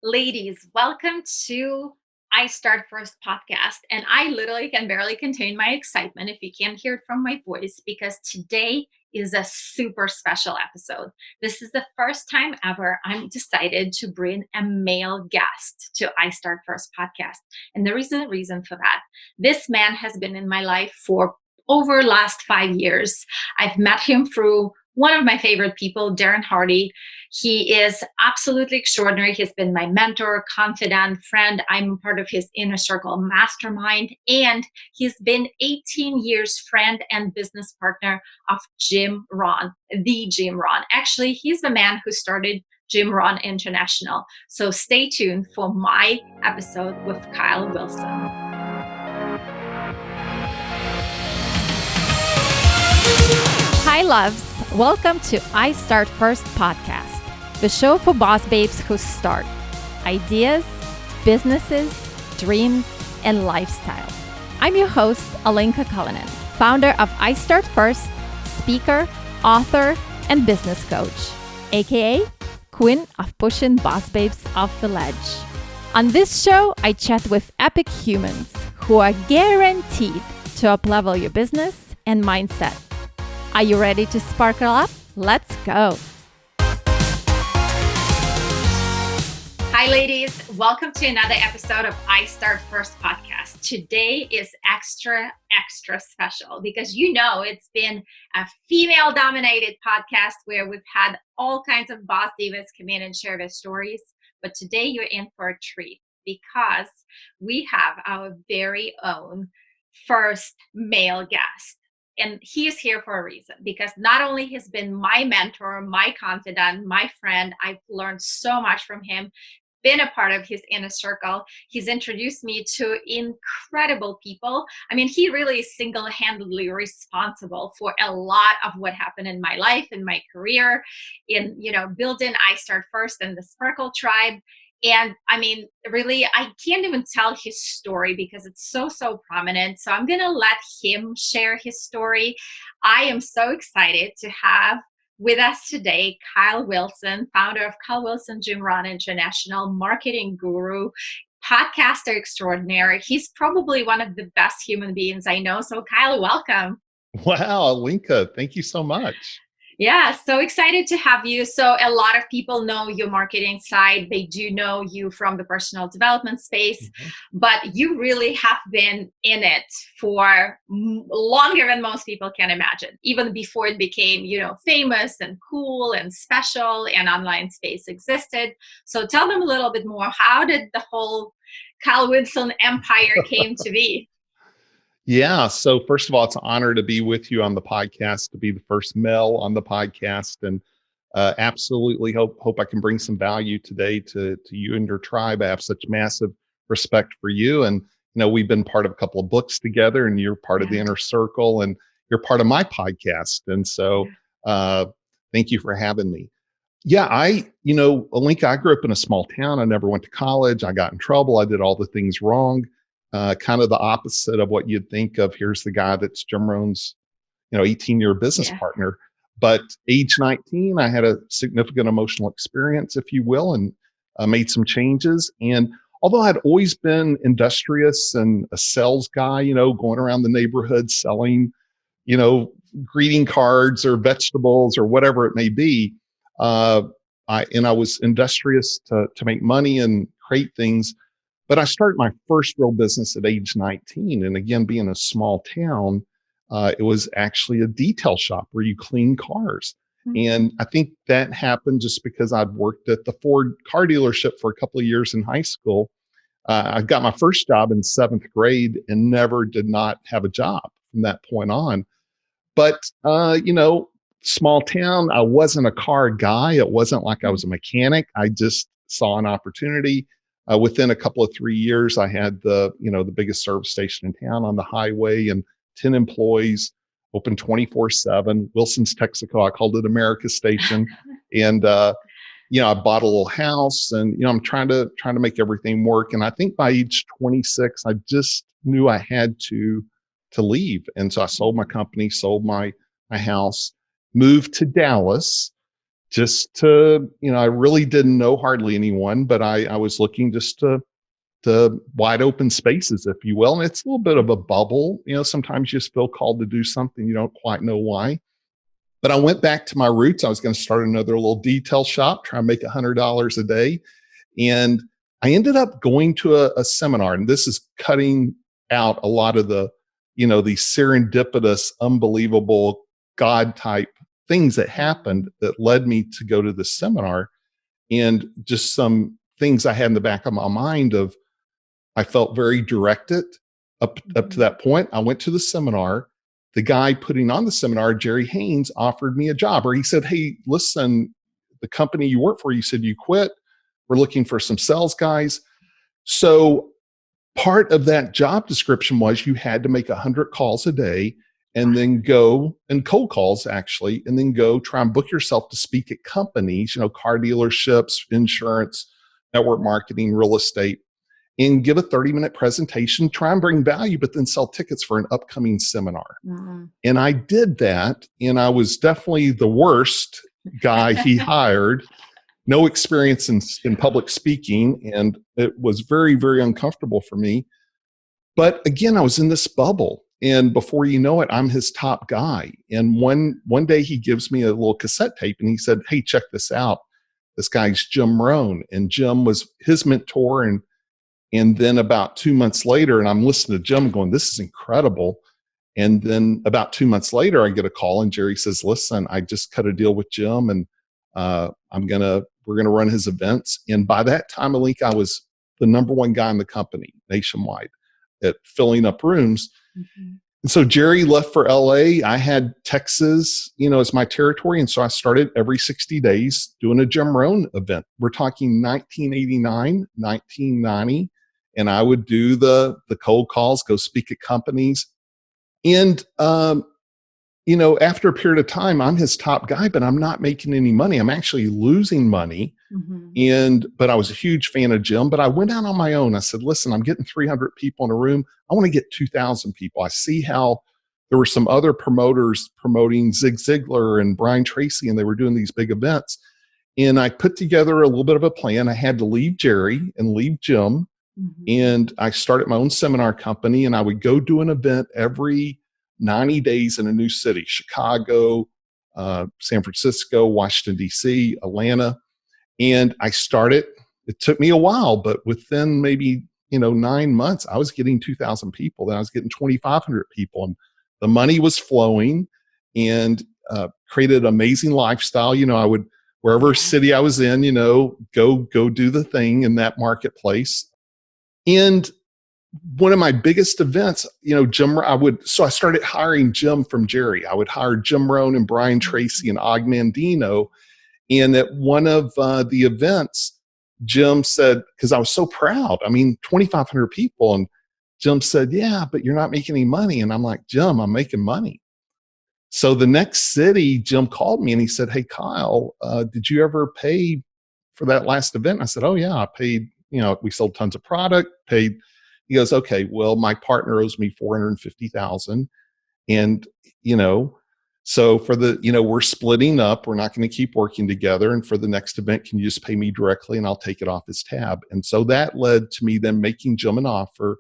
Ladies, welcome to iStartFirst podcast. And I literally can barely contain my excitement if you can't hear it from my voice, because today is a super special episode. This is the first time ever I'm decided to bring a male guest to iStartFirst podcast. And there is a reason for that. This man has been in my life for over last 5 years. I've met him through one of my favorite people, Darren Hardy. He is absolutely extraordinary. He's been my mentor, confidant, friend. I'm part of his inner circle mastermind. And he's been 18 years friend and business partner of Jim Rohn, the Jim Rohn. Actually, he's the man who started Jim Rohn International. So stay tuned for my episode with Kyle Wilson. Hi, loves. Welcome to iStartFirst podcast, the show for boss babes who start ideas, businesses, dreams, and lifestyle. I'm your host, Alinka Cullinan, founder of iStartFirst, speaker, author, and business coach, aka Queen of Pushing Boss Babes Off the Ledge. On this show, I chat with epic humans who are guaranteed to uplevel your business and mindset. Are you ready to sparkle up? Let's go. Hi, ladies. Welcome to another episode of iStartFirst podcast. Today is extra special because it's been a female-dominated podcast where we've had all kinds of boss divas come in and share their stories. But today you're in for a treat because we have our very own first male guest. And he is here for a reason, because not only has been my mentor, my confidant, my friend, I've learned so much from him, been a part of his inner circle. He's introduced me to incredible people. I mean, he really is single-handedly responsible for a lot of what happened in my life, in my career, in, building iStartFirst and the Sparkle Tribe. And I mean, really, I can't even tell his story because it's so prominent. So I'm going to let him share his story. I am so excited to have with us today Kyle Wilson, founder of Kyle Wilson Jim Rohn International, marketing guru, podcaster extraordinary. He's probably one of the best human beings I know. So Kyle, welcome. Wow, Alinka, thank you so much. Yeah, so excited to have you. So a lot of people know your marketing side. They do know you from the personal development space, but you really have been in it for longer than most people can imagine, even before it became, famous and cool and special and online space existed. So tell them a little bit more. How did the whole Kyle Wilson empire came to be? Yeah. So first of all, it's an honor to be with you on the podcast, to be the first male on the podcast, and absolutely hope I can bring some value today to you and your tribe. I have such massive respect for you, and we've been part of a couple of books together, and you're part of the inner circle, and you're part of my podcast, and so thank you for having me. Yeah, Alinka, I grew up in a small town. I never went to college. I got in trouble. I did all the things wrong. Kind of the opposite of what you'd think of. Here's the guy that's Jim Rohn's, 18-year business partner. But age 19, I had a significant emotional experience, if you will, and made some changes. And although I'd always been industrious and a sales guy, going around the neighborhood selling, greeting cards or vegetables or whatever it may be, I was industrious to make money and create things. But I started my first real business at age 19. And again, being a small town, it was actually a detail shop where you clean cars. And I think that happened just because I'd worked at the Ford car dealership for a couple of years in high school. I got my first job in 7th grade and never did not have a job from that point on. But, small town, I wasn't a car guy. It wasn't like I was a mechanic. I just saw an opportunity. Within a couple of 3 years, I had the biggest service station in town on the highway and 10 employees, open 24/7. Wilson's Texaco, I called it America Station. And, I bought a little house and, I'm trying to make everything work. And I think by age 26, I just knew I had to leave. And so I sold my company, sold my house, moved to Dallas, just to, I really didn't know hardly anyone, but I was looking just to wide open spaces, if you will. And it's a little bit of a bubble. Sometimes you just feel called to do something. You don't quite know why. But I went back to my roots. I was going to start another little detail shop, try and make $100 a day. And I ended up going to a seminar, and this is cutting out a lot of the, these serendipitous, unbelievable God type things that happened that led me to go to this seminar. And just some things I had in the back of my mind of, I felt very directed up to that point. I went to the seminar. The guy putting on the seminar, Jerry Haynes, offered me a job, or he said, "Hey, listen, the company you work for, you said you quit. We're looking for some sales guys." So part of that job description was you had to make 100 calls a day and then go, and cold calls actually, and then go try and book yourself to speak at companies, car dealerships, insurance, network marketing, real estate, and give a 30-minute presentation, try and bring value, but then sell tickets for an upcoming seminar. Mm-hmm. And I did that, and I was definitely the worst guy he hired. No experience in public speaking, and it was very, very uncomfortable for me. But again, I was in this bubble, and before you know it, I'm his top guy. And one day he gives me a little cassette tape, and he said, "Hey, check this out. This guy's Jim Rohn." And Jim was his mentor, and then about 2 months later, and I'm listening to Jim going, "This is incredible." And then about 2 months later, I get a call, and Jerry says, "Listen, I just cut a deal with Jim, and we're gonna run his events." And by that time, Alink, I was the number one guy in the company nationwide at filling up rooms. Mm-hmm. And so Jerry left for LA. I had Texas, as my territory. And so I started every 60 days doing a Jim Rohn event. We're talking 1989, 1990. And I would do the cold calls, go speak at companies. And, after a period of time, I'm his top guy, but I'm not making any money. I'm actually losing money. Mm-hmm. But I was a huge fan of Jim, but I went out on my own. I said, "Listen, I'm getting 300 people in a room. I want to get 2,000 people." I see how there were some other promoters promoting Zig Ziglar and Brian Tracy, and they were doing these big events. And I put together a little bit of a plan. I had to leave Jerry and leave Jim. Mm-hmm. And I started my own seminar company, and I would go do an event every 90 days in a new city: Chicago, San Francisco, Washington, D.C., Atlanta. And I started, it took me a while, but within maybe, 9 months, I was getting 2,000 people. Then I was getting 2,500 people, and the money was flowing, and created an amazing lifestyle. I would, wherever city I was in, go do the thing in that marketplace. And one of my biggest events, so I started hiring Jim from Jerry. I would hire Jim Rohn and Brian Tracy and Og Mandino. And at one of the events, Jim said, because I was so proud, 2,500 people. And Jim said, "Yeah, but you're not making any money." And I'm like, "Jim, I'm making money." So the next city, Jim called me and he said, "Hey, Kyle, did you ever pay for that last event?" I said, "Oh, yeah, I paid, we sold tons of product, paid." He goes, "Okay, well, my partner owes me $450,000. And, so for we're splitting up. We're not going to keep working together. And for the next event, can you just pay me directly and I'll take it off his tab?" And so that led to me then making Jim an offer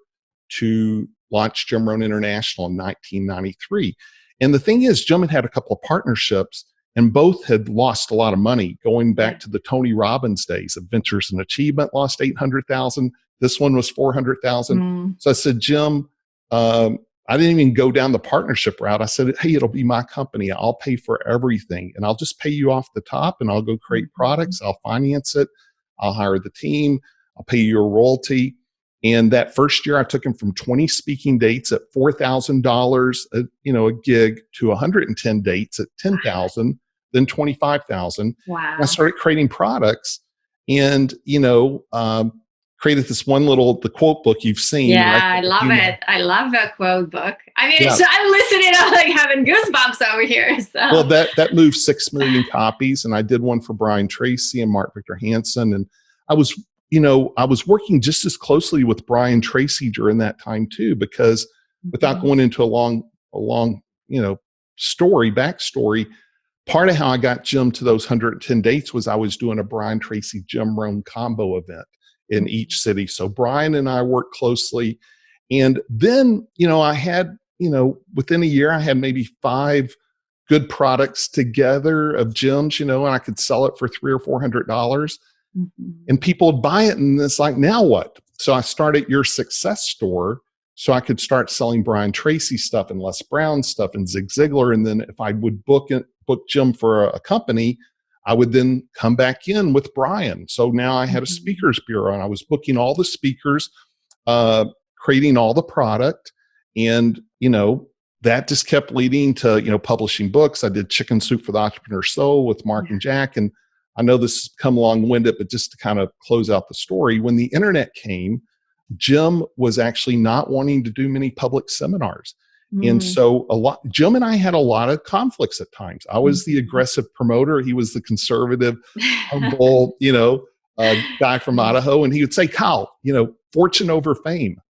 to launch Jim Rohn International in 1993. And the thing is, Jim had a couple of partnerships, and both had lost a lot of money, going back to the Tony Robbins days. Adventures and Achievement lost $800,000. This one was $400,000. So I said, "Jim, I didn't even go down the partnership route. I said, "Hey, it'll be my company. I'll pay for everything, and I'll just pay you off the top, and I'll go create products. I'll finance it. I'll hire the team. I'll pay you a royalty." And that first year, I took him from 20 speaking dates at $4,000 a gig to 110 dates at $10,000, then $25,000. Wow. And I started creating products, and created this one the quote book you've seen. Yeah, right? I love it. I love that quote book. I'm listening, I'm like having goosebumps over here. So. Well, that moved 6 million copies, and I did one for Brian Tracy and Mark Victor Hansen. And I was working just as closely with Brian Tracy during that time too, because without going into a long backstory, part of how I got Jim to those 110 dates was I was doing a Brian Tracy Jim Rohn combo event in each city. So Brian and I worked closely. And then, I had, within a year, I had maybe 5 good products together of Jim's, and I could sell it for $300 or $400. And people would buy it. And it's like, now what? So I started Your Success Store so I could start selling Brian Tracy stuff and Les Brown stuff and Zig Ziglar. And then if I would book Jim for a company, I would then come back in with Brian. So now I had a speakers bureau and I was booking all the speakers, creating all the product. And, that just kept leading to, publishing books. I did Chicken Soup for the Entrepreneur Soul with Mark and Jack. And I know this has become long-winded, but just to kind of close out the story, when the internet came, Jim was actually not wanting to do many public seminars. And so Jim and I had a lot of conflicts at times. I was the aggressive promoter. He was the conservative, humble, guy from Idaho. And he would say, Kyle, fortune over fame.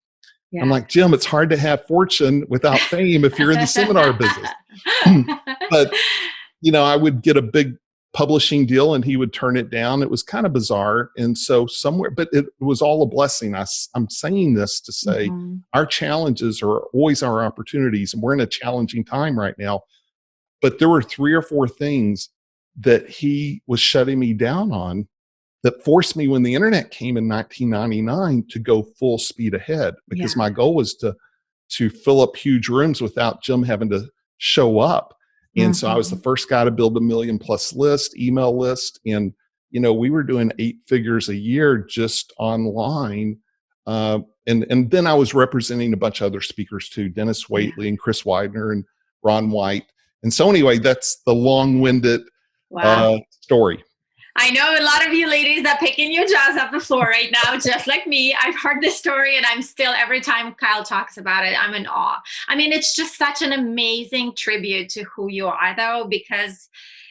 Yeah. I'm like, Jim, it's hard to have fortune without fame if you're in the seminar business. But, I would get a big publishing deal and he would turn it down. It was kind of bizarre. And so but it was all a blessing. I'm saying this to say our challenges are always our opportunities. And we're in a challenging time right now. But there were 3 or 4 things that he was shutting me down on that forced me, when the internet came in 1999, to go full speed ahead, because my goal was to fill up huge rooms without Jim having to show up. And so I was the first guy to build a 1 million+ email list. And, we were doing 8 figures a year just online. And then I was representing a bunch of other speakers too, Dennis Waitley and Chris Widener and Ron White. And so anyway, that's the long-winded story. I know a lot of you ladies are picking your jaws off the floor right now, just like me. I've heard this story and I'm still, every time Kyle talks about it, I'm in awe. I mean, it's just such an amazing tribute to who you are, though, because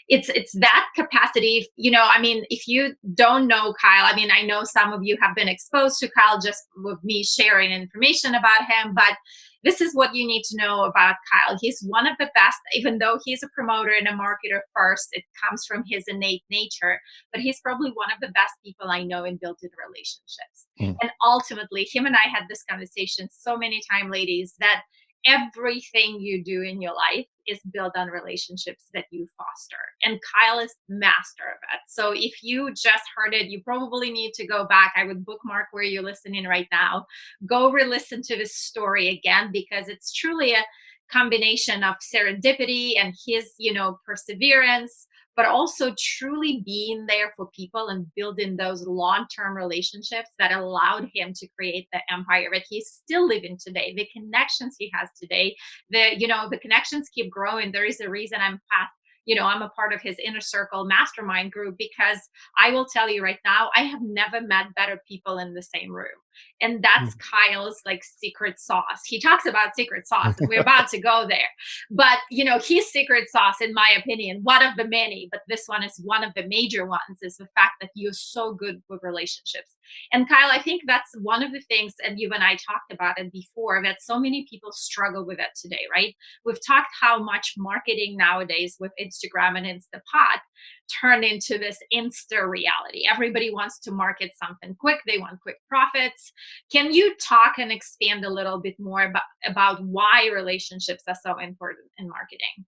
it's that capacity, if you don't know Kyle, I know some of you have been exposed to Kyle just with me sharing information about him, but this is what you need to know about Kyle. He's one of the best, even though he's a promoter and a marketer first, it comes from his innate nature, but he's probably one of the best people I know in building relationships. And ultimately, him and I had this conversation so many times, ladies, that everything you do in your life is built on relationships that you foster. And Kyle is master of it. So if you just heard it, you probably need to go back. I would bookmark where you're listening right now. Go re-listen to this story again, because it's truly a combination of serendipity and his, perseverance, but also truly being there for people and building those long-term relationships that allowed him to create the empire that he's still living today. The connections he has today, the connections keep growing. There is a reason I'm a part of his inner circle mastermind group, because I will tell you right now, I have never met better people in the same room. And that's Kyle's secret sauce. He talks about secret sauce and we're about to go there. But, his secret sauce, in my opinion, one of the many, but this one is one of the major ones, is the fact that you're so good with relationships. And Kyle, I think that's one of the things, and you and I talked about it before, that so many people struggle with it today, right? We've talked how much marketing nowadays with Instagram and Instapot turned into this Insta reality. Everybody wants to market something quick. They want quick profits. Can you talk and expand a little bit more about why relationships are so important in marketing?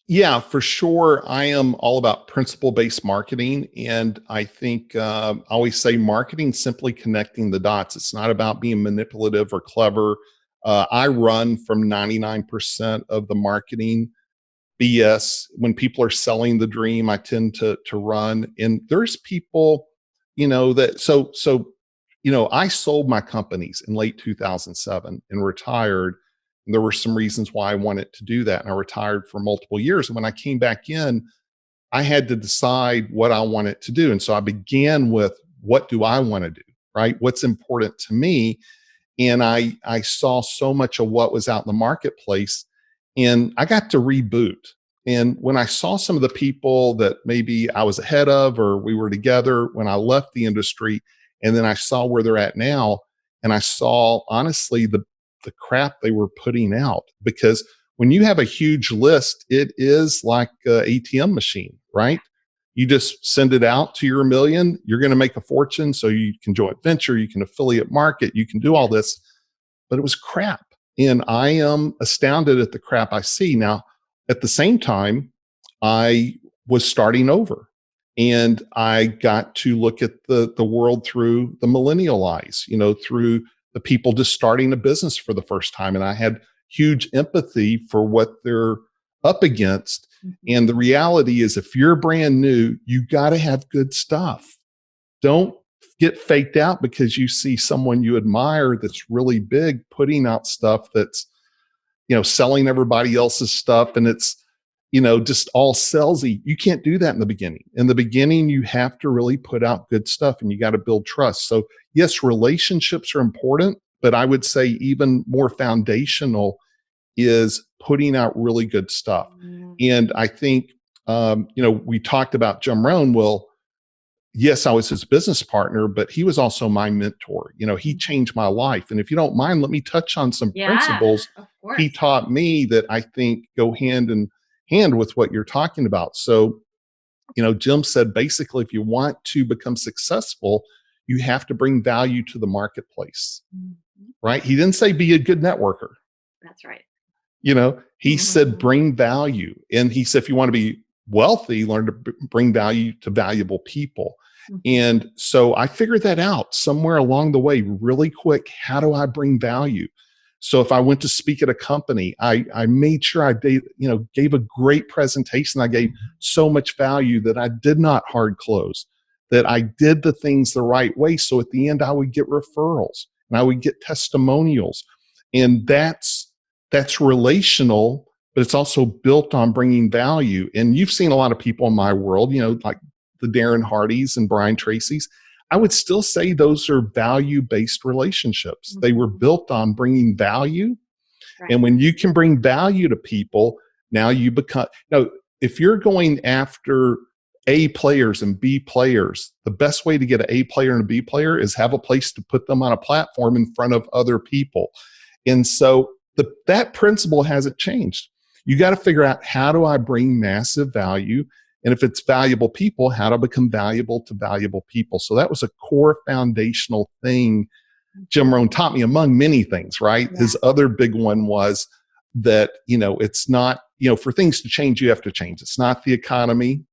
Yeah, for sure. I am all about principle-based marketing. And I think I always say marketing simply connecting the dots. It's not about being manipulative or clever. I run from 99% of the marketing BS. When people are selling the dream, I tend to run. And there's people, I sold my companies in late 2007 and retired. And there were some reasons why I wanted to do that. And I retired for multiple years. And when I came back in, I had to decide what I wanted to do. And so I began with, what do I want to do, right? What's important to me? And I saw so much of what was out in the marketplace, and I got to reboot. And when I saw some of the people that maybe I was ahead of, or we were together when I left the industry, and then I saw where they're at now, and I saw honestly the crap they were putting out, because when you have a huge list, it is like an ATM machine, right? You just send it out to your million, you're going to make a fortune. So you can joint venture, you can affiliate market, you can do all this, but it was crap. And I am astounded at the crap I see. Now, at the same time, I was starting over and I got to look at the world through the millennial eyes, through the people just starting a business for the first time. And I had huge empathy for what they're up against. And the reality is, if you're brand new, you got to have good stuff. Don't get faked out because you see someone you admire that's really big putting out stuff that's, selling everybody else's stuff, and it's, just all salesy. You can't do that in the beginning. In the beginning, you have to really put out good stuff and you got to build trust. So yes, relationships are important, but I would say even more foundational is putting out really good stuff. And I think, we talked about Jim Rohn. Well, yes, I was his business partner, but he was also my mentor. He changed my life. And if you don't mind, let me touch on some principles he taught me that I think go hand in hand with what you're talking about. So, Jim said, basically, if you want to become successful, you have to bring value to the marketplace, right? He didn't say be a good networker. That's right. He said, bring value. And he said, if you want to be wealthy, learn to bring value to valuable people. And so I figured that out somewhere along the way, really quick. How do I bring value? So if I went to speak at a company, I made sure I gave a great presentation. I gave so much value that I did not hard close, that I did the things the right way. So at the end, I would get referrals and I would get testimonials. And that's relational, but it's also built on bringing value. And you've seen a lot of people in my world, like the Darren Hardys and Brian Tracy's. I would still say those are value-based relationships. They were built on bringing value. Right. And when you can bring value to people, now you become, if you're going after A players and B players, the best way to get an A player and a B player is have a place to put them on a platform in front of other people. And so that principle hasn't changed. You got to figure out, how do I bring massive value? And if it's valuable people, how to become valuable to valuable people. So that was a core foundational thing Jim Rohn taught me, among many things, right? Yeah. His other big one was that, it's not, for things to change, you have to change. It's not the economy.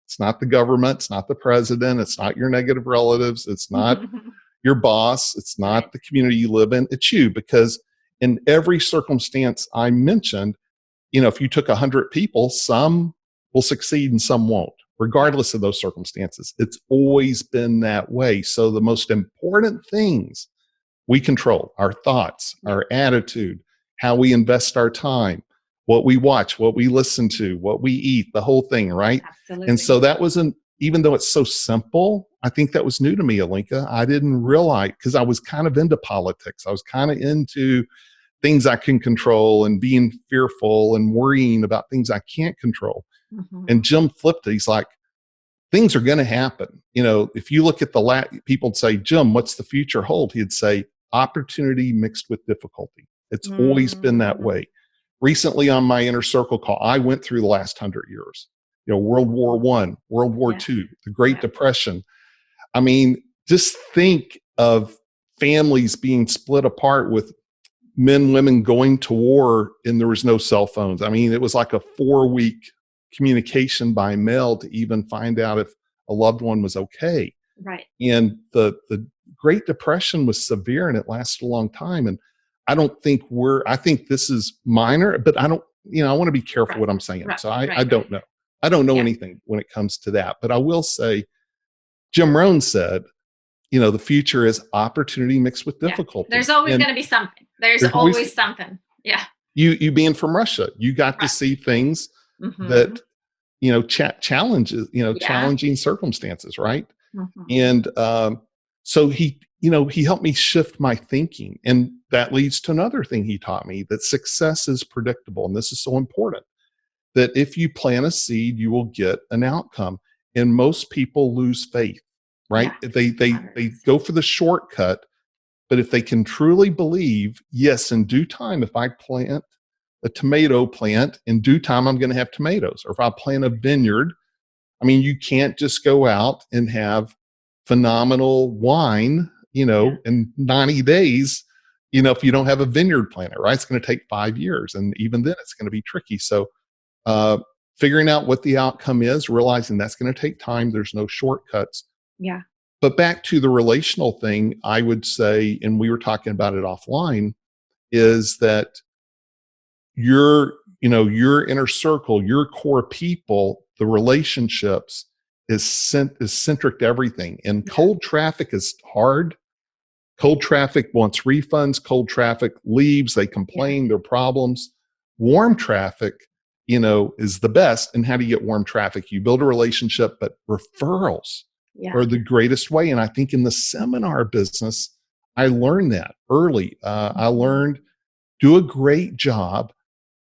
It's not the government. It's not the president. It's not your negative relatives. It's not your boss. It's not the community you live in. It's you, because in every circumstance I mentioned, if you took 100 people, some will succeed and some won't, regardless of those circumstances. It's always been that way. So the most important things we control: our thoughts, our attitude, how we invest our time, what we watch, what we listen to, what we eat, the whole thing, right? Absolutely. And so that wasn't, even though it's so simple, I think that was new to me, Alinka. I didn't realize, because I was kind of into politics. I was kind of into things I can control and being fearful and worrying about things I can't control. And Jim flipped it. He's like, things are going to happen. If you look at people would say, Jim, what's the future hold? He'd say, opportunity mixed with difficulty. It's always been that way. Recently on my inner circle call, I went through the last 100 years, World War I, World War II, the Great Depression. I mean, just think of families being split apart with men, women going to war, and there was no cell phones. I mean, it was like a 4-week communication by mail to even find out if a loved one was okay. Right. And the Great Depression was severe and it lasted a long time. And I think this is minor, but I don't, I want to be careful what I'm saying. Right. So I don't know. I don't know anything when it comes to that, but I will say, Jim Rohn said, the future is opportunity mixed with difficulty. There's always going to be something. There's always something. Yeah. You being from Russia, you got to see things that, challenges, challenging circumstances. Right. And, so he helped me shift my thinking, and that leads to another thing he taught me, that success is predictable. And this is so important, that if you plant a seed, you will get an outcome. And most people lose faith, right? Yeah, they go for the shortcut, but if they can truly believe, yes, in due time, if I plant a tomato plant, in due time, I'm going to have tomatoes. Or if I plant a vineyard, I mean, you can't just go out and have phenomenal wine, in 90 days, if you don't have a vineyard planter, right? It's going to take 5 years. And even then it's going to be tricky. So, figuring out what the outcome is, realizing that's going to take time. There's no shortcuts. Yeah. But back to the relational thing, I would say, and we were talking about it offline, is that your inner circle, your core people, the relationships is centric to everything. And cold traffic is hard. Cold traffic wants refunds. Cold traffic leaves. They complain their problems. Warm traffic, is the best. And how do you get warm traffic? You build a relationship, but referrals are the greatest way. And I think in the seminar business, I learned that early. I learned, do a great job,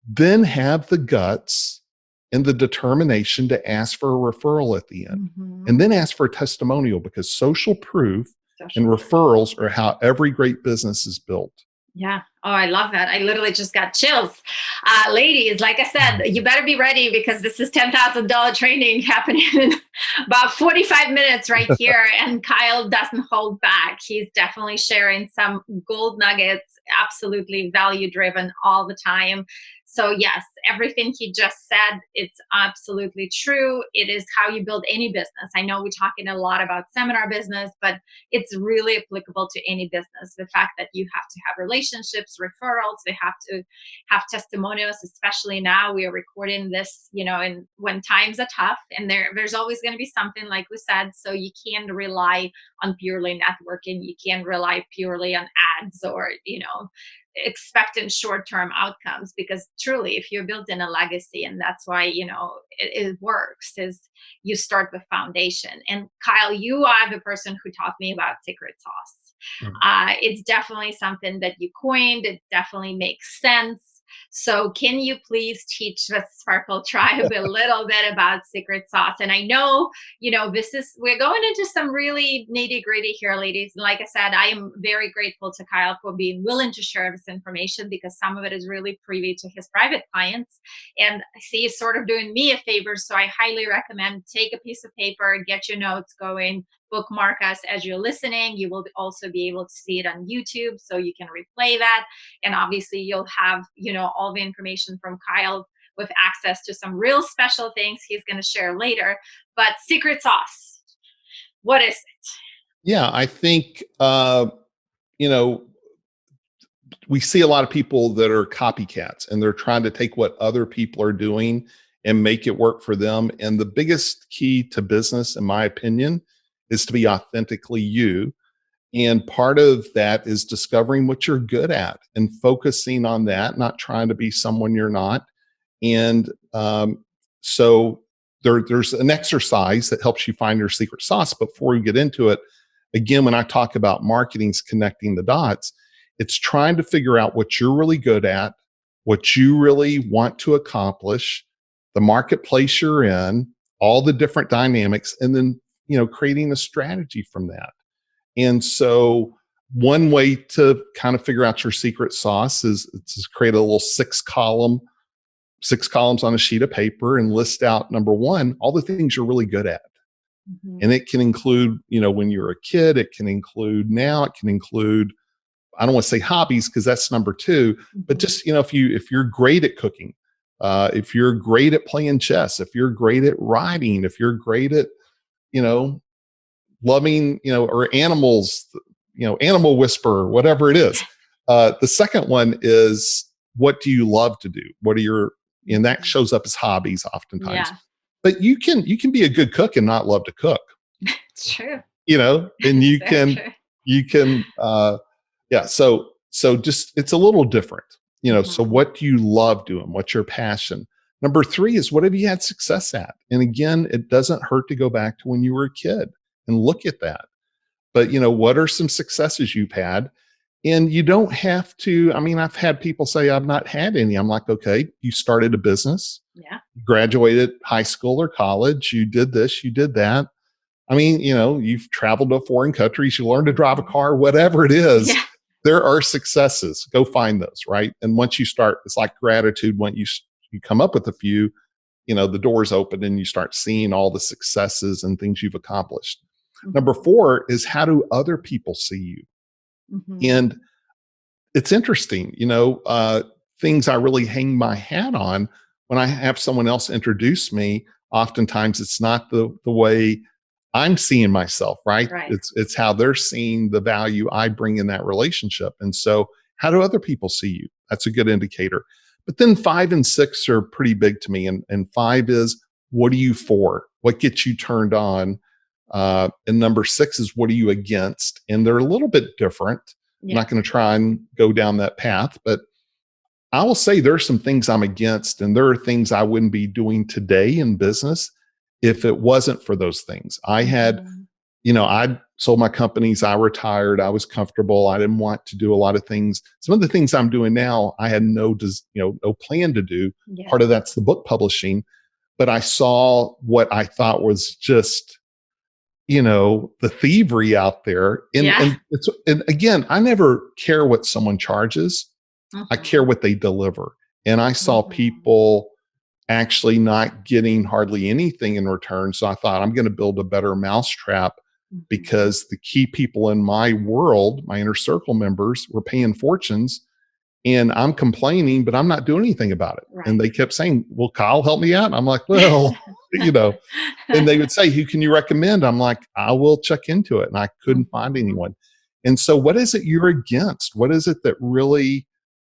then have the guts and the determination to ask for a referral at the end, and then ask for a testimonial, because social proof and referrals are how every great business is built. Yeah. Oh, I love that. I literally just got chills. Ladies, like I said, you better be ready, because this is $10,000 training happening in about 45 minutes right here. And Kyle doesn't hold back. He's definitely sharing some gold nuggets, absolutely value driven all the time. So yes, everything he just said, it's absolutely true. It is how you build any business. I know we're talking a lot about seminar business, but it's really applicable to any business. The fact that you have to have relationships, referrals, they have to have testimonials, especially now we are recording this, and when times are tough, and there's always going to be something, like we said, so you can't rely on purely networking. You can't rely purely on ads or, expectant short-term outcomes, because truly, if you're building a legacy, and that's why it works, is you start with foundation. And Kyle, you are the person who taught me about secret sauce. It's definitely something that you coined. It definitely makes sense. So can you please teach the Sparkle Tribe a little bit about secret sauce? And I know, we're going into some really nitty gritty here, ladies. And like I said, I am very grateful to Kyle for being willing to share this information, because some of it is really privy to his private clients. And I see he's sort of doing me a favor. So I highly recommend take a piece of paper, get your notes going, bookmark us as you're listening. You will also be able to see it on YouTube, so you can replay that. And obviously you'll have, all the information from Kyle with access to some real special things he's going to share later. But secret sauce, what is it? Yeah, I think, we see a lot of people that are copycats, and they're trying to take what other people are doing and make it work for them. And the biggest key to business, in my opinion, is to be authentically you. And part of that is discovering what you're good at and focusing on that, not trying to be someone you're not. And so there's an exercise that helps you find your secret sauce. But before we get into it, again, when I talk about marketing's connecting the dots, it's trying to figure out what you're really good at, what you really want to accomplish, the marketplace you're in, all the different dynamics, and then creating a strategy from that. And so one way to kind of figure out your secret sauce is to create a little 6 columns on a sheet of paper, and list out, number one, all the things you're really good at. And it can include, when you're a kid, it can include now, it can include, I don't want to say hobbies, because that's number 2, but just, if you're great at cooking, if you're great at playing chess, if you're great at writing, if you're great at, loving, or animals, animal whisperer, whatever it is. The second one is, what do you love to do? What are your, and that shows up as hobbies oftentimes. Yeah. But you can be a good cook and not love to cook. It's true. And you can, so just, it's a little different, so what do you love doing? What's your passion? Number 3 is, what have you had success at? And again, it doesn't hurt to go back to when you were a kid and look at that. But, what are some successes you've had? And you don't have to, I've had people say, I've not had any. I'm like, okay, you started a business. Yeah. Graduated high school or college. You did this, you did that. You've traveled to foreign countries, you learned to drive a car, whatever it is. there are successes. Go find those, right? And once you start, it's like gratitude. When you come up with a few, the doors open and you start seeing all the successes and things you've accomplished. Number 4 is, how do other people see you? And it's interesting, things I really hang my hat on when I have someone else introduce me. Oftentimes it's not the way I'm seeing myself, right? Right. It's how they're seeing the value I bring in that relationship. And so, how do other people see you? That's a good indicator. But then 5 and 6 are pretty big to me. And 5 is, what are you for? What gets you turned on? And number 6 is, what are you against? And they're a little bit different. I'm not going to try and go down that path, but I will say there are some things I'm against, and there are things I wouldn't be doing today in business if it wasn't for those things. I had, I sold my companies, I retired, I was comfortable, I didn't want to do a lot of things. Some of the things I'm doing now, I had no plan to do. Part of that's the book publishing, but I saw what I thought was just, the thievery out there. And again, I never care what someone charges. I care what they deliver. And I saw people actually not getting hardly anything in return. So I thought, I'm going to build a better mousetrap, because the key people in my world, my inner circle members, were paying fortunes, and I'm complaining, but I'm not doing anything about it. Right. And they kept saying, well, Kyle, help me out. And I'm like, well, and they would say, who can you recommend? I'm like, I will check into it. And I couldn't find anyone. And so what is it you're against? What is it that really,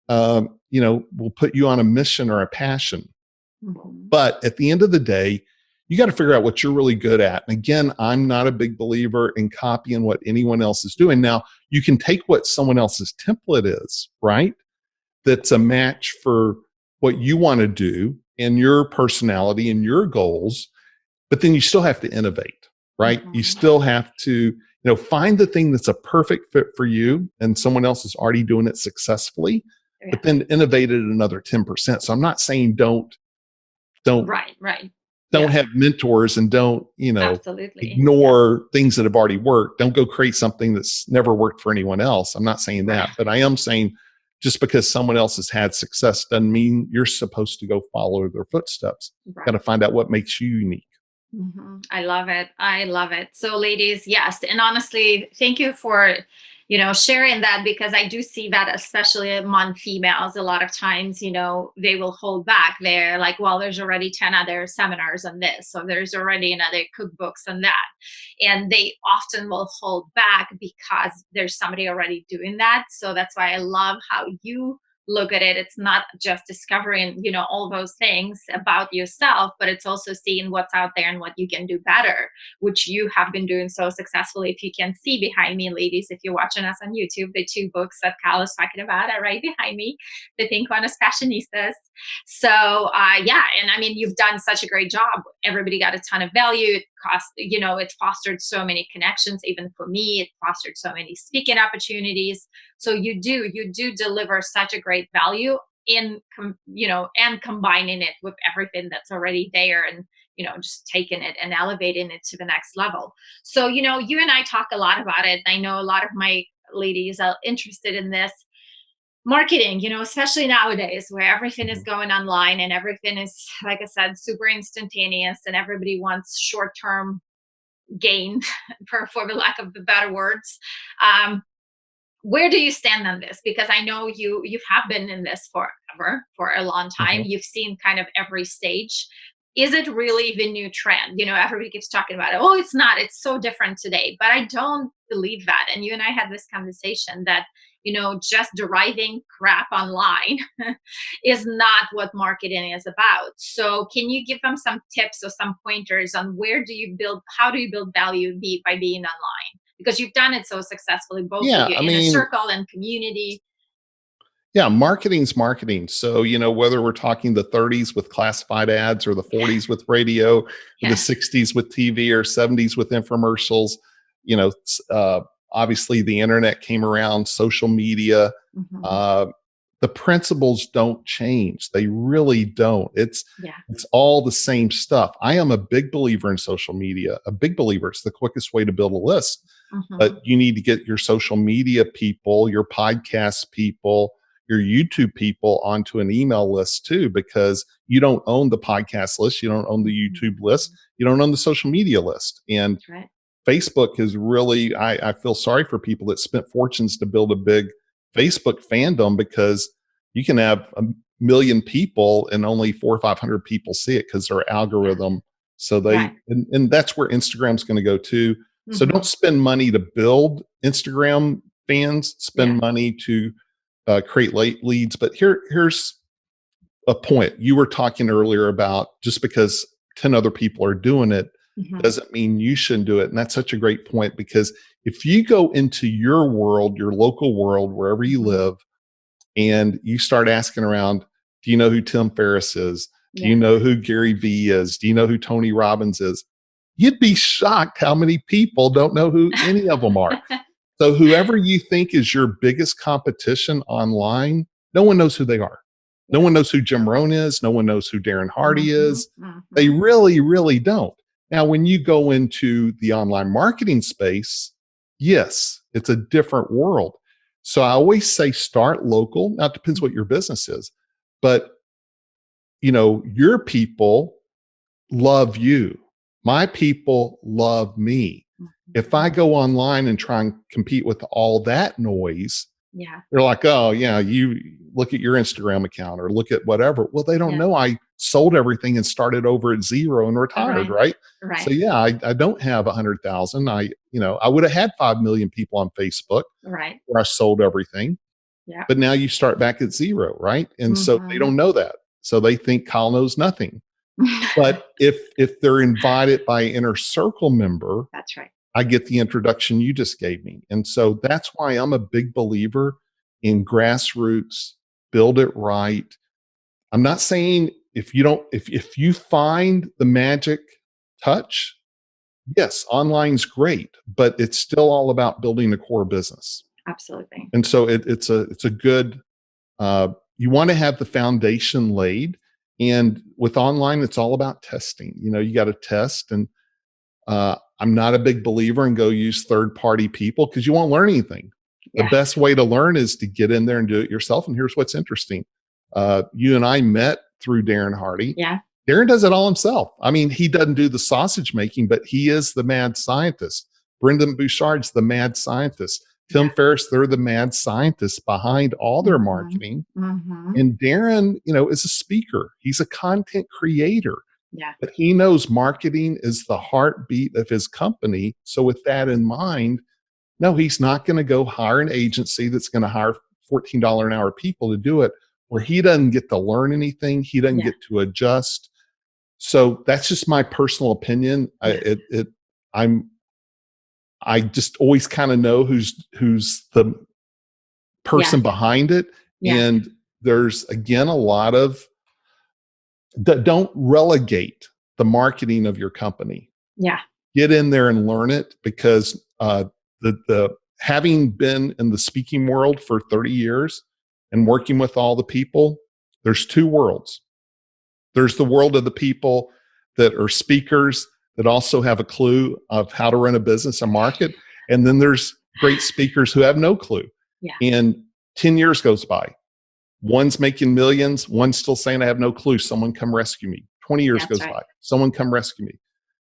will put you on a mission or a passion? But at the end of the day, you got to figure out what you're really good at. And again, I'm not a big believer in copying what anyone else is doing. Now, you can take what someone else's template is, right? That's a match for what you want to do and your personality and your goals, but then you still have to innovate, right? You still have to, find the thing that's a perfect fit for you, and someone else is already doing it successfully, but then innovate it another 10%. So I'm not saying don't have mentors, and don't, ignore things that have already worked. Don't go create something that's never worked for anyone else. I'm not saying that, but I am saying, just because someone else has had success doesn't mean you're supposed to go follow their footsteps. Got to find out what makes you unique. I love it. I love it. So ladies, yes. And honestly, thank you for, sharing that, because I do see that, especially among females, a lot of times, they will hold back. They're like, well, there's already 10 other seminars on this, so there's already another cookbooks on that. And they often will hold back because there's somebody already doing that. So that's why I love how you look at it. It's not just discovering, all those things about yourself, but it's also seeing what's out there and what you can do better, which you have been doing so successfully. If you can see behind me, ladies, if you're watching us on YouTube, the 2 books that Kyle is talking about are right behind me. The Think One is Fashionistas. So and I mean, you've done such a great job. Everybody got a ton of value. It cost, it fostered so many connections. Even for me, it fostered so many speaking opportunities. So you do deliver such a great value in, and combining it with everything that's already there, and, just taking it and elevating it to the next level. So, you and I talk a lot about it. I know a lot of my ladies are interested in this. Marketing, especially nowadays, where everything is going online and everything is, like I said, super instantaneous, and everybody wants short-term gain, for the lack of the better words. Where do you stand on this? Because I know you have been in this forever, for a long time. You've seen kind of every stage. Is it really the new trend? Everybody keeps talking about it. Oh, it's not. It's so different today. But I don't believe that. And you and I had this conversation that, just deriving crap online is not what marketing is about. So can you give them some tips or some pointers on how do you build value by being online? Because you've done it so successfully, both with your inner circle and community. Yeah, marketing's marketing. So, whether we're talking the 30s with classified ads, or the 40s with radio, or the 60s with TV, or 70s with infomercials, obviously the internet came around, social media. The the principles don't change. They really don't. It's all the same stuff. I am a big believer in social media, a big believer. It's the quickest way to build a list. But you need to get your social media people, your podcast people, your YouTube people onto an email list too, because you don't own the podcast list. You don't own the YouTube list. You don't own the social media list. And Facebook is really, I feel sorry for people that spent fortunes to build a big Facebook fandom, because you can have a million people and only 400 or 500 people see it because their algorithm. So they, and that's where Instagram's going to go too. So don't spend money to build Instagram fans, spend money to create leads. But here's a point. You were talking earlier about just because 10 other people are doing it doesn't mean you shouldn't do it. And that's such a great point, because if you go into your world, your local world, wherever you live, and you start asking around, do you know who Tim Ferriss is? Do you know who Gary Vee is? Do you know who Tony Robbins is? You'd be shocked how many people don't know who any of them are. So whoever you think is your biggest competition online, no one knows who they are. No one knows who Jim Rohn is. No one knows who Darren Hardy is. They really, really don't. Now, when you go into the online marketing space, yes, it's a different world. So I always say start local. Now, it depends what your business is, but your people love you. My people love me. If I go online and try and compete with all that noise, they're like, oh yeah, you look at your Instagram account or look at whatever. Well, they don't know I sold everything and started over at zero and retired, right? So yeah, I don't have 100,000. I would have had 5 million people on Facebook where I sold everything. But now you start back at zero, right? And so they don't know that. So they think Kyle knows nothing. But if they're invited by an inner circle member, that's right. I get the introduction you just gave me. And so that's why I'm a big believer in grassroots, build it right. I'm not saying if you find the magic touch, yes, online's great, but it's still all about building a core business. Absolutely. And so it's a good, you want to have the foundation laid. And with online, it's all about testing. You got to test. And I'm not a big believer in go use third-party people, because you won't learn anything. The best way to learn is to get in there and do it yourself. And here's what's interesting. You and I met through Darren Hardy. Darren does it all himself. I mean, he doesn't do the sausage making, but he is the mad scientist. Brendan Bouchard's the mad scientist. Tim Ferriss, they're the mad scientists behind all their marketing. And Darren, is a speaker. He's a content creator. But he knows marketing is the heartbeat of his company. So with that in mind, no, he's not going to go hire an agency that's going to hire $14 an hour people to do it, where he doesn't get to learn anything. He doesn't get to adjust. So that's just my personal opinion. I just always kind of know who's the person behind it. And there's, again, a lot of don't relegate the marketing of your company. Get in there and learn it, because the having been in the speaking world for 30 years and working with all the people, there's two worlds. There's the world of the people that are speakers that also have a clue of how to run a business and market. And then there's great speakers who have no clue. And 10 years goes by. One's making millions. One's still saying, I have no clue. Someone come rescue me. 20 years goes by. Someone come rescue me.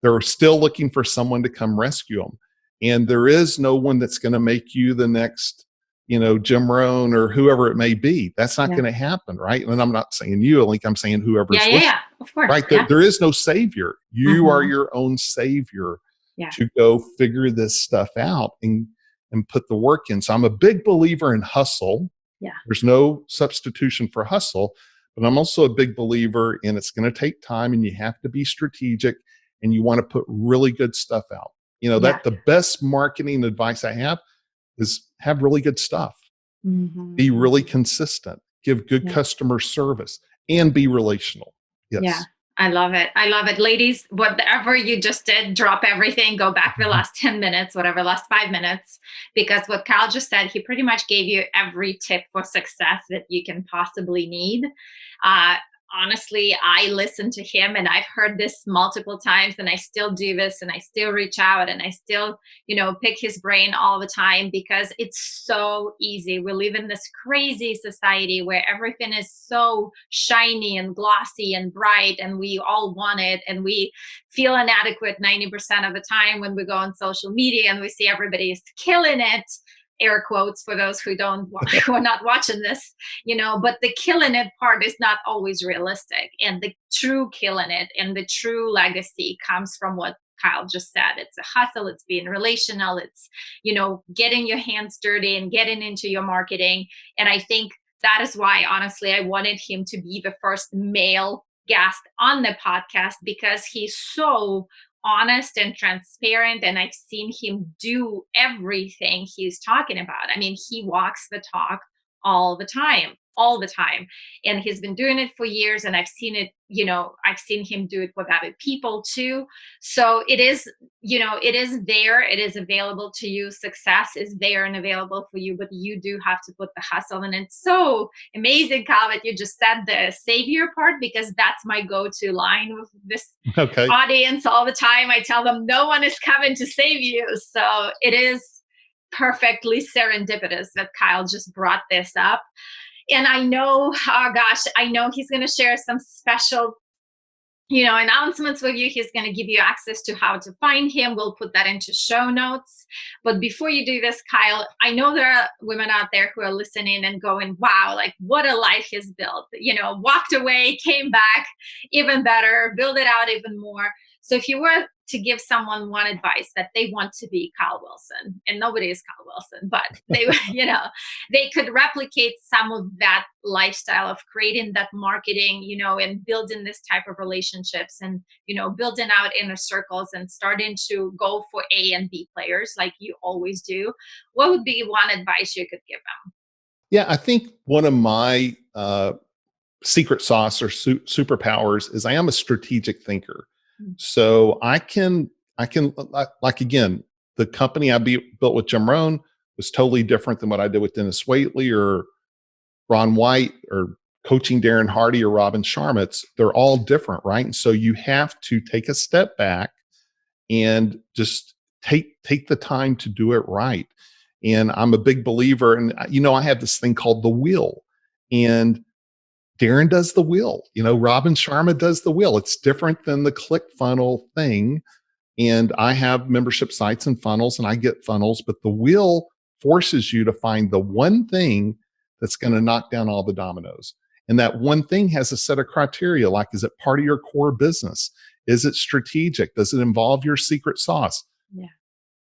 They're still looking for someone to come rescue them. And there is no one that's going to make you the next, Jim Rohn or whoever it may be. That's not going to happen, right? And I'm not saying you, like I'm saying whoever's listening. Of course. Right? There is no savior. You are your own savior to go figure this stuff out and put the work in. So I'm a big believer in hustle. There's no substitution for hustle, but I'm also a big believer in it's going to take time, and you have to be strategic, and you want to put really good stuff out. That the best marketing advice I have is have really good stuff. Be really consistent, give good customer service, and be relational. Yes. I love it. I love it. Ladies, whatever you just did, drop everything, go back the last 10 minutes, whatever, last 5 minutes, because what Kyle just said, he pretty much gave you every tip for success that you can possibly need. Uh, Honestly, I listen to him and I've heard this multiple times, and I still do this, and I still reach out, and I still, pick his brain all the time, because it's so easy. We live in this crazy society where everything is so shiny and glossy and bright, and we all want it, and we feel inadequate 90% of the time when we go on social media and we see everybody is killing it, air quotes for those who don't who are not watching this, but the killing it part is not always realistic, and the true killing it and the true legacy comes from what Kyle just said. It's a hustle, it's being relational, it's getting your hands dirty and getting into your marketing. And I think that is why, honestly, I wanted him to be the first male guest on the podcast, because he's so honest and transparent, and I've seen him do everything he's talking about. I mean, he walks the talk all the time, all the time. And he's been doing it for years, and I've seen it, I've seen him do it with other people too. So it is, it is there, it is available to you. Success is there and available for you, but you do have to put the hustle. And it's so amazing, Kyle, that you just said the savior part, because that's my go-to line with this Okay. audience all the time. I tell them no one is coming to save you. So it is perfectly serendipitous that Kyle just brought this up. And I know, oh gosh, I know he's going to share some special, announcements with you. He's going to give you access to how to find him. We'll put that into show notes. But before you do this, Kyle, I know there are women out there who are listening and going, wow, like what a life he's built, walked away, came back, even better, build it out even more. So if you were to give someone one advice, that they want to be Kyle Wilson, and nobody is Kyle Wilson, but they, they could replicate some of that lifestyle of creating that marketing, and building this type of relationships, and, building out inner circles and starting to go for A and B players like you always do. What would be one advice you could give them? Yeah, I think one of my secret sauce or superpowers is I am a strategic thinker. So I can like again, the company I built with Jim Rohn was totally different than what I did with Dennis Waitley or Ron White or coaching Darren Hardy or Robin Sharma. They're all different, right? And so you have to take a step back and just take the time to do it right. And I'm a big believer, and I have this thing called the wheel, and Darren does the wheel. Robin Sharma does the wheel. It's different than the ClickFunnels thing. And I have membership sites and funnels, and I get funnels, but the wheel forces you to find the one thing that's going to knock down all the dominoes. And that one thing has a set of criteria, like, is it part of your core business? Is it strategic? Does it involve your secret sauce? Yeah.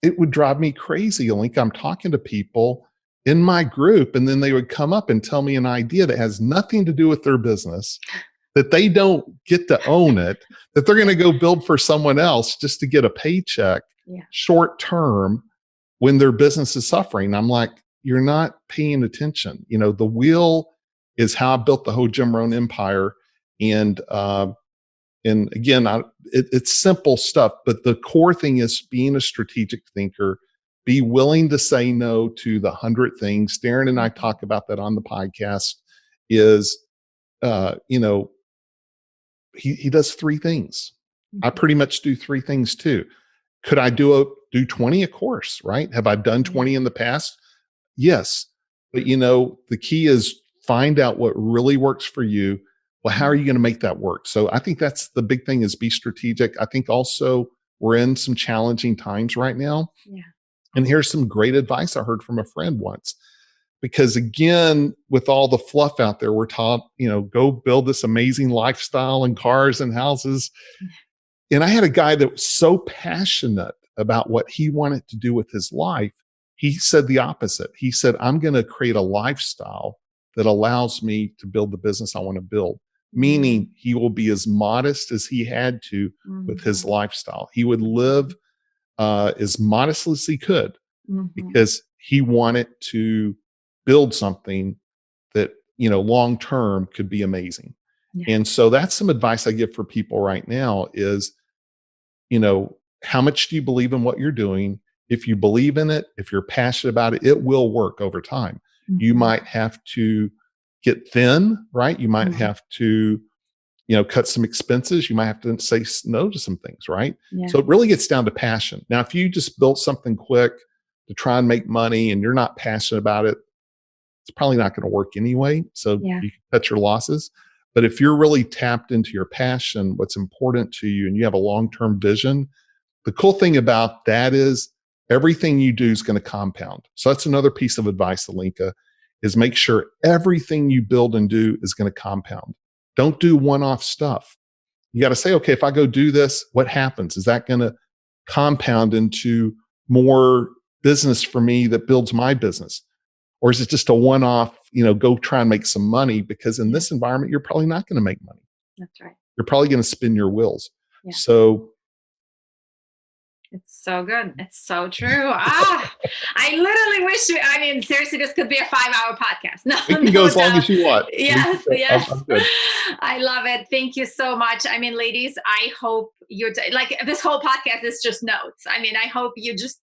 It would drive me crazy. Like, I'm talking to people in my group, and then they would come up and tell me an idea that has nothing to do with their business, that they don't get to own it, that they're going to go build for someone else just to get a paycheck short term when their business is suffering. I'm like, you're not paying attention. The wheel is how I built the whole Jim Rohn empire. And again, it's simple stuff, but the core thing is being a strategic thinker. Be willing to say no to the 100 things. Darren and I talk about that on the podcast. Is he does 3 things. I pretty much do 3 things too. Could I do 20? Of course, right? Have I done 20 in the past? Yes. But the key is find out what really works for you. Well, how are you going to make that work? So I think that's the big thing, is be strategic. I think also we're in some challenging times right now. Yeah. And here's some great advice I heard from a friend once. Because again, with all the fluff out there, we're taught, go build this amazing lifestyle and cars and houses. And I had a guy that was so passionate about what he wanted to do with his life. He said the opposite. He said, I'm going to create a lifestyle that allows me to build the business I want to build. Meaning he will be as modest as he had to with his lifestyle. He would live as modest as he could, because he wanted to build something that, long term could be amazing. Yeah. And so that's some advice I give for people right now is, how much do you believe in what you're doing? If you believe in it, if you're passionate about it, it will work over time. You Mhm. might have to get thin, right? You might Mhm. have to, cut some expenses. You might have to say no to some things, right? Yeah. So it really gets down to passion. Now, if you just built something quick to try and make money and you're not passionate about it, it's probably not going to work anyway. So Yeah. you can cut your losses. But if you're really tapped into your passion, what's important to you, and you have a long-term vision, the cool thing about that is everything you do is going to compound. So that's another piece of advice, Alinka, is make sure everything you build and do is going to compound. Don't do one-off stuff. You got to say, okay, if I go do this, what happens? Is that going to compound into more business for me that builds my business? Or is it just a one-off, go try and make some money? Because in Yeah. this environment, you're probably not going to make money. That's right. You're probably going to spin your wheels. Yeah. So It's so good. It's so true. I literally wish, seriously, this could be a 5-hour podcast. No, we can go no as long doubt. as you want. Yes, yes. I'm good. I love it. Thank you so much. Ladies, I hope you're like this whole podcast is just notes. I hope you just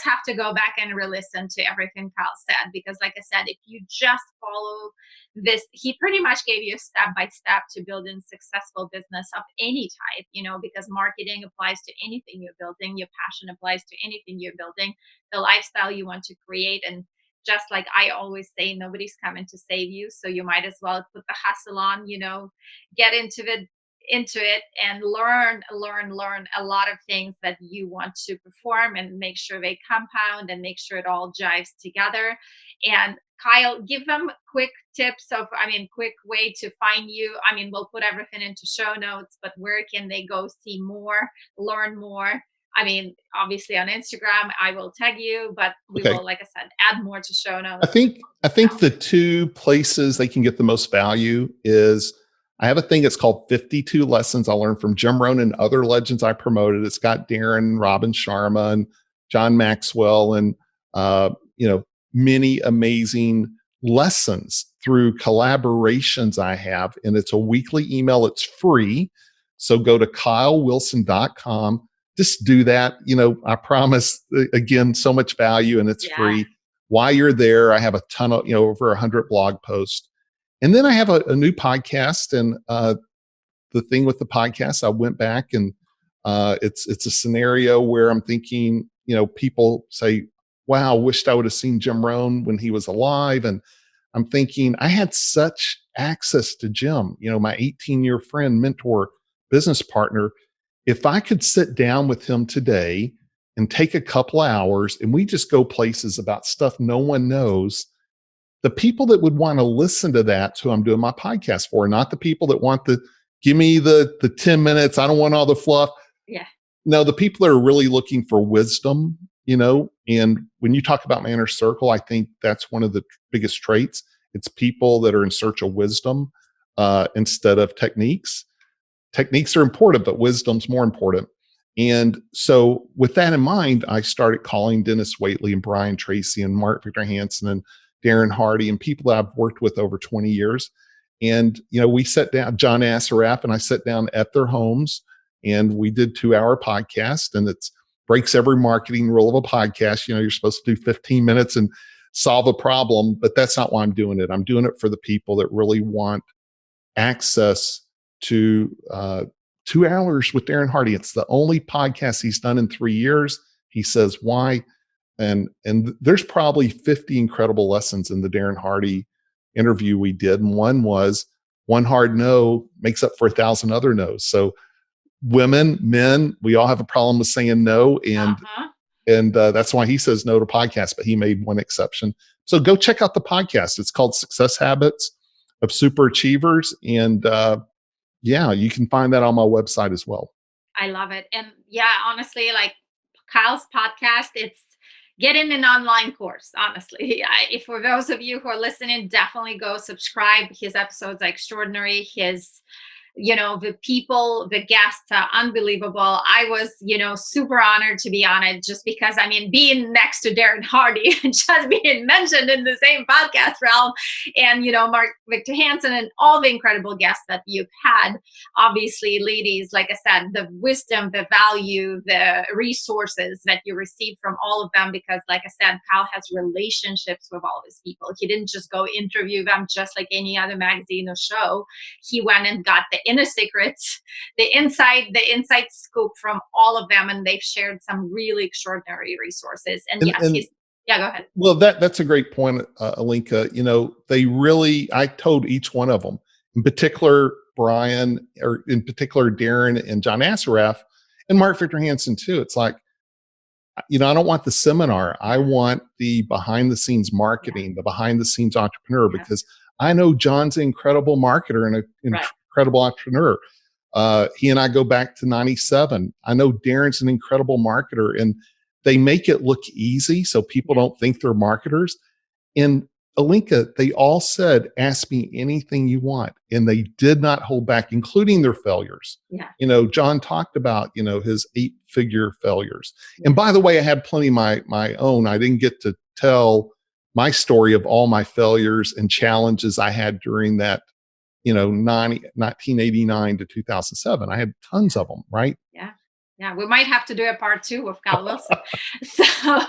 have to go back and re-listen to everything Kyle said, because like I said, if you just follow this, he pretty much gave you a step by step to building successful business of any type, because marketing applies to anything you're building, your passion applies to anything you're building, the lifestyle you want to create. And just like I always say, nobody's coming to save you, so you might as well put the hustle on, get into it and learn a lot of things that you want to perform, and make sure they compound and make sure it all jives together. And Kyle, give them quick tips of, quick way to find you. We'll put everything into show notes, but where can they go see more, learn more? Obviously on Instagram, I will tag you, but we Okay. will, like I said, add more to show I notes. think the two places they can get the most value is I have a thing that's called 52 Lessons I Learned from Jim Rohn and Other Legends I Promoted. It's got Darren, Robin Sharma, and John Maxwell, and many amazing lessons through collaborations I have. And it's a weekly email. It's free. So go to kylewilson.com. Just do that. I promise, again, so much value, and it's free. While you're there, I have a ton of, over 100 blog posts. And then I have a new podcast. And the thing with the podcast, I went back and it's a scenario where I'm thinking, people say, wow, wished I would have seen Jim Rohn when he was alive. And I'm thinking, I had such access to Jim, my 18-year friend, mentor, business partner. If I could sit down with him today and take a couple of hours and we just go places about stuff no one knows, the people that would want to listen to that's who I'm doing my podcast for, not the people that want give me the 10 minutes. I don't want all the fluff. Yeah. No, the people that are really looking for wisdom, and when you talk about my inner circle, I think that's one of the biggest traits. It's people that are in search of wisdom instead of techniques. Techniques are important, but wisdom's more important. And so with that in mind, I started calling Dennis Waitley and Brian Tracy and Mark Victor Hansen and Darren Hardy and people that I've worked with over 20 years. And, we sat down, John Assaraf and I sat down at their homes and we did 2-hour podcast, and it's breaks every marketing rule of a podcast. You're supposed to do 15 minutes and solve a problem, but that's not why I'm doing it. I'm doing it for the people that really want access to 2 hours with Darren Hardy. It's the only podcast he's done in 3 years. He says why. And there's probably 50 incredible lessons in the Darren Hardy interview we did. And one was, one hard no makes up for 1,000 other no's. So women, men, we all have a problem with saying no. And that's why he says no to podcasts, but he made one exception. So go check out the podcast. It's called Success Habits of Super Achievers. And you can find that on my website as well. I love it. And honestly, like Kyle's podcast, it's getting an online course, honestly. If for those of you who are listening, definitely go subscribe. His episodes are extraordinary. the people, the guests are unbelievable. I was, super honored to be on it, just because, being next to Darren Hardy and just being mentioned in the same podcast realm, and, Mark Victor Hansen and all the incredible guests that you've had. Obviously, ladies, like I said, the wisdom, the value, the resources that you receive from all of them, because like I said, Kyle has relationships with all these people. He didn't just go interview them just like any other magazine or show. He went and got the inner secrets, the inside scoop from all of them, and they've shared some really extraordinary resources. And yes, yeah, go ahead. Well, that's a great point, Alinka. I told each one of them, in particular Brian, or in particular Darren and John Assaraf, and Mark Victor Hansen too. It's like, I don't want the seminar. I want the behind the scenes marketing, the behind the scenes entrepreneur, because I know John's an incredible marketer and an incredible entrepreneur. He and I go back to 97. I know Darren's an incredible marketer, and they make it look easy so people don't think they're marketers. And Alinka, they all said, ask me anything you want. And they did not hold back, including their failures. Yeah. John talked about, his 8-figure failures. Yeah. And by the way, I had plenty of my own. I didn't get to tell my story of all my failures and challenges I had during that, 1989 to 2007. I had tons of them, right? Yeah. Yeah, we might have to do a part 2 with Kyle Wilson. So,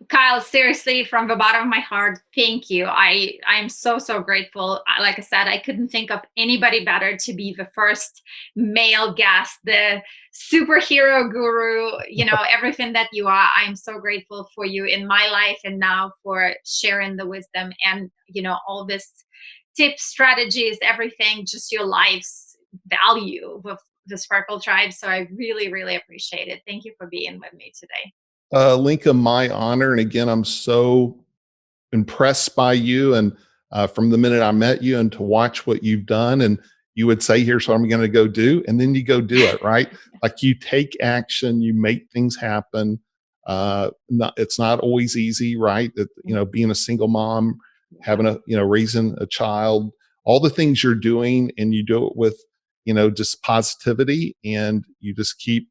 Kyle, seriously, from the bottom of my heart, thank you. I'm so grateful. Like I said, I couldn't think of anybody better to be the first male guest, the superhero guru, everything that you are. I'm so grateful for you in my life, and now for sharing the wisdom and, all this tips, strategies, everything, just your life's value with the Sparkle Tribe. So I really, really appreciate it. Thank you for being with me today. Linka, my honor. And again, I'm so impressed by you. And from the minute I met you, and to watch what you've done, and you would say, here's what I'm going to go do. And then you go do it, right? Like, you take action, you make things happen. It's not always easy, right? Being a single mom, having raising a child, all the things you're doing, and you do it with, just positivity, and you just keep,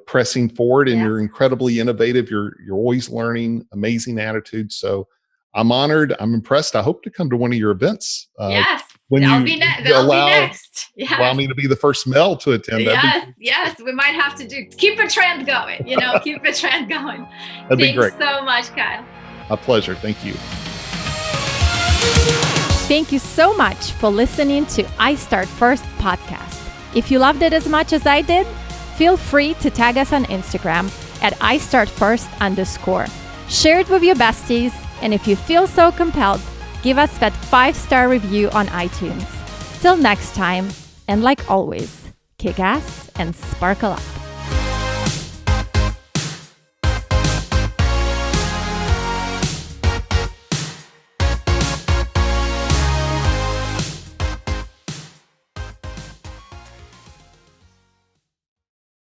pressing forward, and you're incredibly innovative. You're always learning, amazing attitude. So I'm honored. I'm impressed. I hope to come to one of your events. Yes. When that'll be next. Yes. Allow me to be the first male to attend. Yes. We might have to keep a trend going, keep a trend going. That'd be great. Thanks so much, Kyle. A pleasure. Thank you. Thank you so much for listening to iStartFirst podcast. If you loved it as much as I did, feel free to tag us on Instagram at iStartFirst_. Share it with your besties, and if you feel so compelled, give us that 5-star review on iTunes. Till next time, and like always, kick ass and sparkle up.